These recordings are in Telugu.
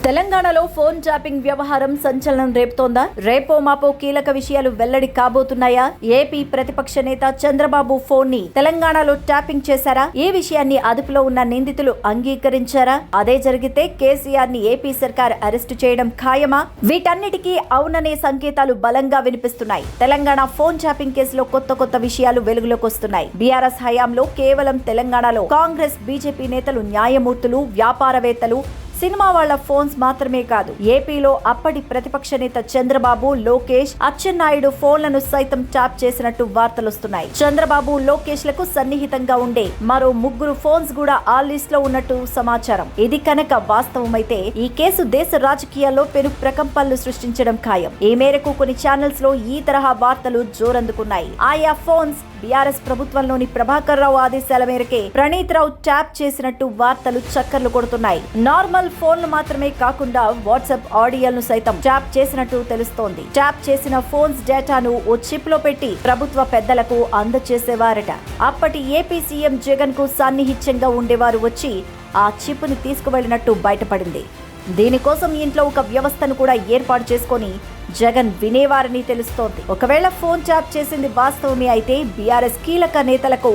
తెలంగాణలో ఫోన్ ట్యాపింగ్ వ్యవహారం సంచలనం రేపుతోందా? రేపో మాపో కీలక విషయాలు వెల్లడి కాబోతున్నాయా? ఏపీ ప్రతిపక్ష నేత చంద్రబాబు ఫోన్ ని తెలంగాణలో ట్యాపింగ్ చేశారా? ఈ విషయాన్ని అదుపులో ఉన్న నిందితులు అంగీకరించారా? అదే జరిగితే కేసీఆర్ ని ఏపీ సర్కార్ అరెస్టు చేయడం ఖాయమా? వీటన్నిటికీ అవుననే సంకేతాలు బలంగా వినిపిస్తున్నాయి. తెలంగాణ ఫోన్ ట్యాపింగ్ కేసులో కొత్త విషయాలు వెలుగులోకి వస్తున్నాయి. బీఆర్ఎస్ హయాంలో కేవలం తెలంగాణలో కాంగ్రెస్, బీజేపీ నేతలు, న్యాయమూర్తులు, వ్యాపారవేత్తలు, సినిమా వాళ్ల ఫోన్స్ మాత్రమే కాదు, ఏపీలో అప్పటి ప్రతిపక్ష నేత చంద్రబాబు, లోకేష్, అచ్చెన్నాయుడు ఫోన్లను సైతం ట్యాప్ చేసినట్టు వార్తలొస్తున్నాయి. చంద్రబాబు, లోకేష్ లకు సన్నిహితంగా ఉండే మరో 3 ఫోన్స్ కూడా ఆ లిస్ట్ లో ఉన్నట్టు సమాచారం. ఇది కనుక వాస్తవమైతే ఈ కేసు దేశ రాజకీయాల్లో పెను ప్రకంపనలు సృష్టించడం ఖాయం. ఈ మేరకు కొన్ని ఛానల్స్ లో ఈ తరహా వార్తలు జోరందుకున్నాయి. ఆయా ఫోన్స్ బీఆర్ఎస్ ప్రభుత్వంలోని ప్రభాకర్ రావు ఆదేశాల మేరకే ప్రణీత్ రావు ట్యాప్ చేసినట్టు వార్తలు చక్కర్లు కొడుతున్నాయి. నార్మల్ ఫోన్లు మాత్రమే కాకుండా వాట్సాప్ ఆడియోలను సైతం ట్యాప్ చేసినట్టు తెలుస్తోంది. ట్యాప్ చేసిన ఫోన్స్ డేటాను ఓ చిప్ లో పెట్టి ప్రభుత్వ పెద్దలకు అందజేసేవారట. అప్పటి ఏపీ సీఎం జగన్ కు సాన్నిహిత్యంగా ఉండేవారు వచ్చి ఆ చిప్ ని తీసుకువెళ్లినట్టు బయటపడింది. దీనికోసం ఇంట్లో ఒక వ్యవస్థను కూడా ఏర్పాటు చేసుకొని జగన్ వినేవారని తెలుస్తోంది. ఒకవేళ ఫోన్ ట్యాప్ చేసింది వాస్తవమే అయితే బీఆర్ఎస్ కీలక నేతలకు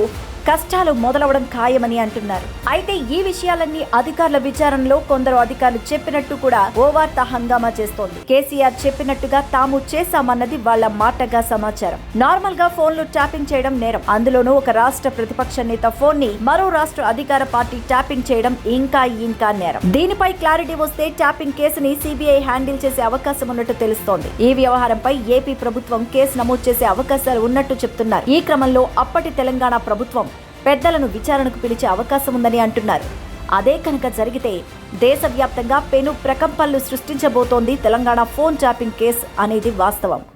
కష్టాలు మొదలవడం ఖాయమని అంటున్నారు. అయితే ఈ విషయాలన్నీ అధికారుల విచారణలో కొందరు అధికారులు చెప్పినట్టు కూడా ఓ వార్త హంగామా చేస్తోంది. కేసీఆర్ చెప్పినట్టుగా తాము చేశామన్నది వాళ్ల మాటగా సమాచారం. నార్మల్ గా ఫోన్లు ట్యాపింగ్ చేయడం నేరం. అందులోనూ ఒక రాష్ట్ర ప్రతిపక్ష నేత ఫోన్ ని మరో రాష్ట్ర అధికార పార్టీ ట్యాపింగ్ చేయడం ఇంకా నేరం. దీనిపై క్లారిటీ వస్తే ట్యాపింగ్ కేసుని సిబిఐ హ్యాండిల్ చేసే అవకాశం ఉన్నట్టు తెలుస్తోంది. ఈ వ్యవహారంపై ఏపీ ప్రభుత్వం కేసు నమోదు చేసే అవకాశాలు ఉన్నట్టు చెప్తున్నారు. ఈ క్రమంలో అప్పటి తెలంగాణ ప్రభుత్వం పెద్దలను విచారణకు పిలిచే అవకాశం ఉందని అంటున్నారు. అదే కనుక జరిగితే దేశవ్యాప్తంగా పెను ప్రకంపనలు సృష్టించబోతోంది తెలంగాణ ఫోన్ ట్యాపింగ్ కేసు అనేది వాస్తవం.